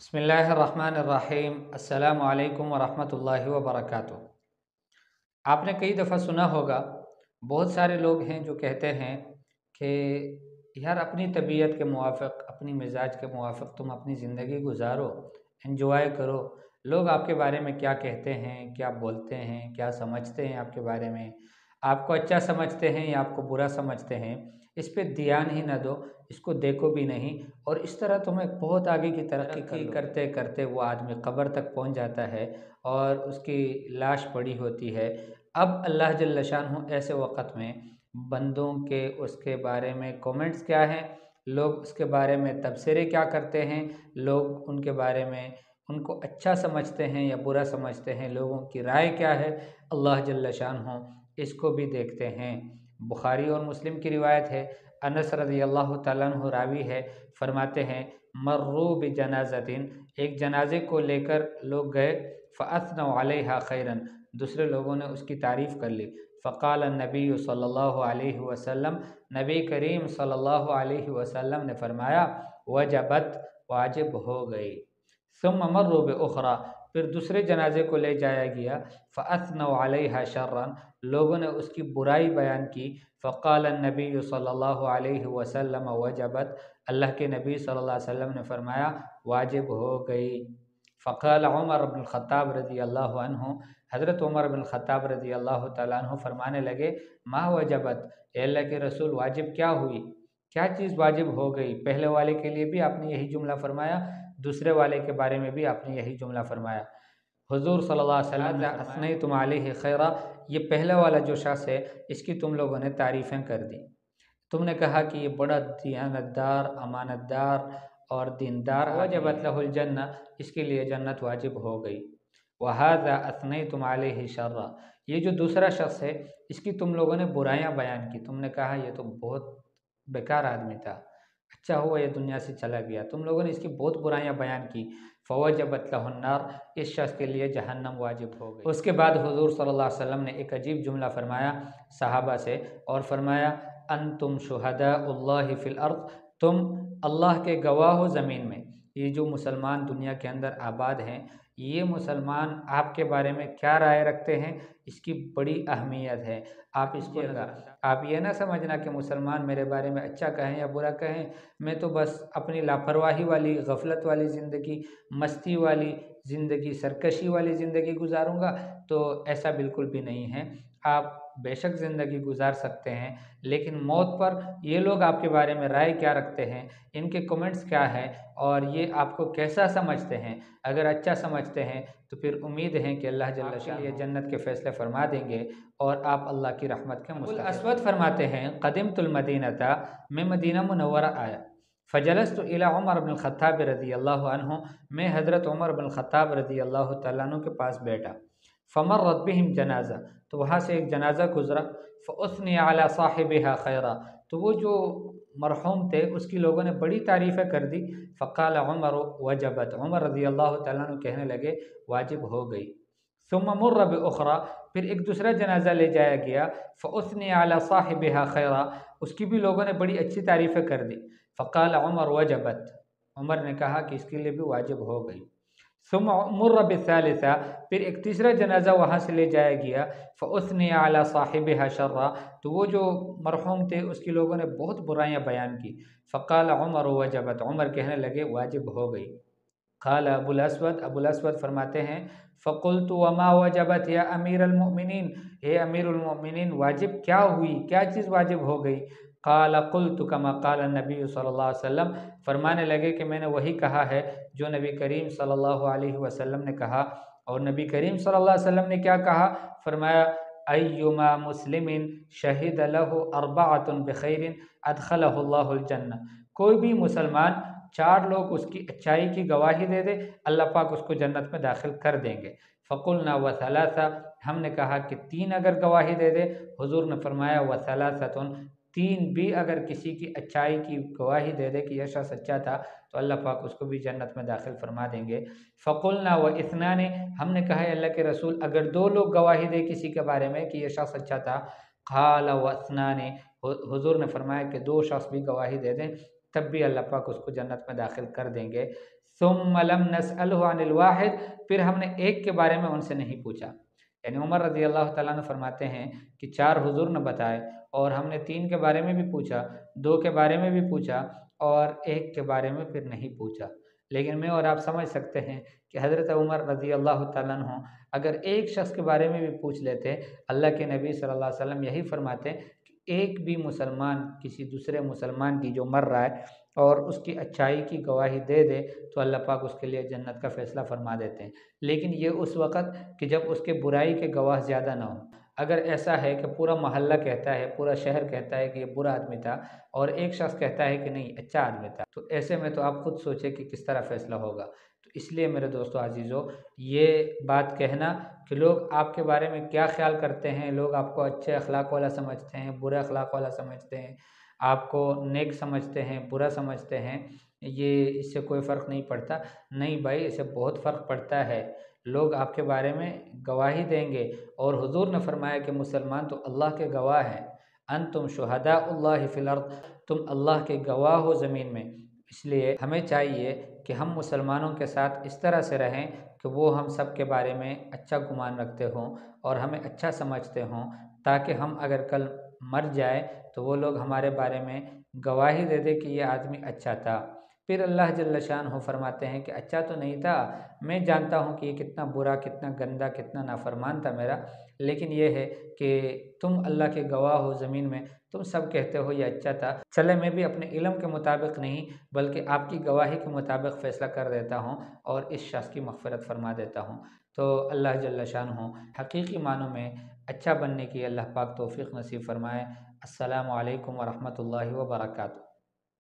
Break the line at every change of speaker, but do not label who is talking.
بسم اللہ الرحمن الرحیم۔ السلام علیکم ورحمۃ اللہ وبرکاتہ۔ آپ نے کئی دفعہ سنا ہوگا، بہت سارے لوگ ہیں جو کہتے ہیں کہ یار اپنی طبیعت کے موافق، اپنی مزاج کے موافق تم اپنی زندگی گزارو، انجوائے کرو۔ لوگ آپ کے بارے میں کیا کہتے ہیں، کیا بولتے ہیں، کیا سمجھتے ہیں آپ کے بارے میں، آپ کو اچھا سمجھتے ہیں یا آپ کو برا سمجھتے ہیں، اس پہ دھیان ہی نہ دو، اس کو دیکھو بھی نہیں، اور اس طرح تمہیں بہت آگے کی ترقی کرتے کرتے وہ آدمی قبر تک پہنچ جاتا ہے اور اس کی لاش پڑی ہوتی ہے۔ اب اللہ جل شانہ ایسے وقت میں بندوں کے اس کے بارے میں کومنٹس کیا ہیں، لوگ اس کے بارے میں تبصرے کیا کرتے ہیں، لوگ ان کے بارے میں ان کو اچھا سمجھتے ہیں یا برا سمجھتے ہیں، لوگوں کی رائے کیا ہے، اللہ جل شانہ اس کو بھی دیکھتے ہیں۔ بخاری اور مسلم کی روایت ہے، انس رضی اللہ تعالیٰ عنہ راوی ہے، فرماتے ہیں مروا بجنازۃ، ایک جنازے کو لے کر لوگ گئے، فاثنوا علیہا خیرا، دوسرے لوگوں نے اس کی تعریف کر لی، فقال النبی صلی اللہ علیہ وسلم، نبی کریم صلی اللہ علیہ وسلم نے فرمایا وجبت، واجب ہو گئی۔ ثم مروا باخرى، پھر دوسرے جنازے کو لے جایا گیا، فاثنوا علیہا شرا، لوگوں نے اس کی برائی بیان کی، فقال النبی صلی اللہ علیہ وسلم وجبت، اللہ کے نبی صلی اللہ علیہ وسلم نے فرمایا واجب ہو گئی۔ فقال عمر بن الخطاب رضی اللہ عنہ، حضرت عمر بن الخطاب رضی اللہ تعالیٰ عنہ فرمانے لگے ما وجبت، اے اللہ کے رسول واجب کیا ہوئی، کیا چیز واجب ہو گئی؟ پہلے والے کے لیے بھی آپ نے یہی جملہ فرمایا، دوسرے والے کے بارے میں بھی آپ نے یہی جملہ فرمایا۔ حضور صلی اللہ علیہ وسلم نے اثنیتم علیہ خیرا، یہ پہلا والا جو شخص ہے اس کی تم لوگوں نے تعریفیں کر دی، تم نے کہا کہ یہ بڑا دیانتدار، امانت دار اور دیندار، وجبت لہ الجنہ، اس کے لیے جنت واجب ہو گئی۔ وہذا اثنیتم علیہ شرا، یہ جو دوسرا شخص ہے اس کی تم لوگوں نے برائیاں بیان کی، تم نے کہا یہ تو بہت بیکار آدمی تھا، اچھا ہوا یہ دنیا سے چلا گیا، تم لوگوں نے اس کی بہت برائیاں بیان کی، فوجبت لہ النار، اس شخص کے لیے جہنم واجب ہو گئی۔ اس کے بعد حضور صلی اللہ علیہ وسلم نے ایک عجیب جملہ فرمایا صحابہ سے، اور فرمایا انتم شہداء اللہ فی الارض، تم اللہ کے گواہ ہو زمین میں۔ یہ جو مسلمان دنیا کے اندر آباد ہیں، یہ مسلمان آپ کے بارے میں کیا رائے رکھتے ہیں، اس کی بڑی اہمیت ہے۔ آپ اس کو آپ یہ نہ سمجھنا کہ مسلمان میرے بارے میں اچھا کہیں یا برا کہیں، میں تو بس اپنی لاپرواہی والی، غفلت والی زندگی، مستی والی زندگی، سرکشی والی زندگی گزاروں گا، تو ایسا بالکل بھی نہیں ہے۔ آپ بے شک زندگی گزار سکتے ہیں، لیکن موت پر یہ لوگ آپ کے بارے میں رائے کیا رکھتے ہیں، ان کے کمنٹس کیا ہے، اور یہ آپ کو کیسا سمجھتے ہیں، اگر اچھا سمجھتے ہیں تو پھر امید ہے کہ اللہ جل شانہ یہ جنت کے فیصلے فرما دیں گے اور آپ اللہ کی رحمت کے مستحق۔ الاسود فرماتے ہیں قدمت المدینہ، میں مدینہ منورہ آیا، فجلست الی عمر بن الخطاب رضی اللہ عنہ، میں حضرت عمر بن الخطاب رضی اللہ تعالیٰ عنہ کے پاس بیٹھا، فمرت بہم جنازہ، تو وہاں سے ایک جنازہ گزرا، فاثنی علی صاحبها خیرا، تو وہ جو مرحوم تھے اس کی لوگوں نے بڑی تعریفیں کر دی، فقال عمر وجبت، عمر رضی اللہ تعالیٰ عنہ کہنے لگے واجب ہو گئی۔ ثم مر باخرى، پھر ایک دوسرا جنازہ لے جایا گیا، فاثنی علی صاحبها خیرا، اس کی بھی لوگوں نے بڑی اچھی تعریفیں کر دی، فقال عمر وجبت، عمر نے کہا کہ اس کے لیے بھی واجب ہو گئی۔ ثم مر بالثالثہ، پھر ایک تیسرا جنازہ وہاں سے لے جایا گیا، فاثنی علی صاحبها شرا، تو وہ جو مرحوم تھے اس کی لوگوں نے بہت برائیاں بیان کی، فقال عمر وجبت، عمر کہنے لگے واجب ہو گئی۔ قال ابو الاسود، ابو الاسود فرماتے ہیں فقلت وما وجبت یا امیر المؤمنین، اے امیر المؤمنین واجب کیا ہوئی، کیا چیز واجب ہو گئی؟ قال قلت كما قال النبی صلی اللہ علیہ وسلم، فرمانے لگے کہ میں نے وہی کہا ہے جو نبی کریم صلی اللہ علیہ وسلم نے کہا، اور نبی کریم صلی اللہ علیہ وسلم نے کیا کہا؟ فرمایا ایما مسلم شہد لہ اربعۃ بخیر ادخلہ اللہ الجنہ، کوئی بھی مسلمان 4 لوگ اس کی اچائی کی گواہی دے دے، اللہ پاک اس کو جنت میں داخل کر دیں گے۔ فقلنا وثلاثہ، ہم نے کہا کہ 3 اگر گواہی دے دے، حضور نے فرمایا وثلاثۃ، 3 بھی اگر کسی کی اچائی کی گواہی دے دے کہ یہ شخص اچھا تھا تو اللہ پاک اس کو بھی جنت میں داخل فرما دیں گے۔ فقلنا واثنان، ہم نے کہا ہے اللہ کے رسول اگر 2 لوگ گواہی دے کسی کے بارے میں کہ یہ شخص اچھا تھا، قال واثنان، حضور نے فرمایا کہ 2 شخص بھی گواہی دے دیں، تب بھی اللہ پاک اس کو جنت میں داخل کر دیں گے۔ ثم لم نسألہ عن الواحد، پھر ہم نے ایک کے بارے میں ان سے نہیں پوچھا۔ یعنی عمر رضی اللہ تعالیٰ عنہ فرماتے ہیں کہ 4 حضور نے بتائے اور ہم نے 3 کے بارے میں بھی پوچھا، 2 کے بارے میں بھی پوچھا اور 1 کے بارے میں پھر نہیں پوچھا۔ لیکن میں اور آپ سمجھ سکتے ہیں کہ حضرت عمر رضی اللہ تعالیٰ عنہ اگر ایک شخص کے بارے میں بھی پوچھ لیتے، اللہ کے نبی صلی اللہ علیہ وسلم یہی فرماتے کہ ایک بھی مسلمان کسی دوسرے مسلمان کی جو مر رہا ہے اور اس کی اچھائی کی گواہی دے دے تو اللہ پاک اس کے لیے جنت کا فیصلہ فرما دیتے ہیں۔ لیکن یہ اس وقت کہ جب اس کے برائی کے گواہ زیادہ نہ ہوں۔ اگر ایسا ہے کہ پورا محلہ کہتا ہے، پورا شہر کہتا ہے کہ یہ برا آدمی تھا اور ایک شخص کہتا ہے کہ نہیں اچھا آدمی تھا، تو ایسے میں تو آپ خود سوچیں کہ کس طرح فیصلہ ہوگا۔ تو اس لیے میرے دوستو عزیزو، یہ بات کہنا کہ لوگ آپ کے بارے میں کیا خیال کرتے ہیں، لوگ آپ کو اچھے اخلاق والا سمجھتے ہیں، برے اخلاق والا سمجھتے ہیں، آپ کو نیک سمجھتے ہیں، برا سمجھتے ہیں، یہ اس سے کوئی فرق نہیں پڑتا۔ نہیں بھائی، اس سے بہت فرق پڑتا ہے۔ لوگ آپ کے بارے میں گواہی دیں گے اور حضور نے فرمایا کہ مسلمان تو اللہ کے گواہ ہیں۔ انتم شہداء اللہ فی الارض، تم اللہ کے گواہ ہو زمین میں۔ اس لیے ہمیں چاہیے کہ ہم مسلمانوں کے ساتھ اس طرح سے رہیں کہ وہ ہم سب کے بارے میں اچھا گمان رکھتے ہوں اور ہمیں اچھا سمجھتے ہوں، تاکہ ہم اگر کل مر جائے تو وہ لوگ ہمارے بارے میں گواہی دے دے کہ یہ آدمی اچھا تھا۔ پھر اللہ جل شانہ فرماتے ہیں کہ اچھا تو نہیں تھا، میں جانتا ہوں کہ یہ کتنا برا، کتنا گندا، کتنا نافرمان تھا میرا، لیکن یہ ہے کہ تم اللہ کے گواہ ہو زمین میں، تم سب کہتے ہو یہ اچھا تھا، چلے میں بھی اپنے علم کے مطابق نہیں بلکہ آپ کی گواہی کے مطابق فیصلہ کر دیتا ہوں اور اس شخص کی مغفرت فرما دیتا ہوں۔ تو اللہ جل شانہ حقیقی معنوں میں اچھا بننے کی اللہ پاک توفیق نصیب فرمائے۔ السلام علیکم ورحمۃ اللہ وبرکاتہ۔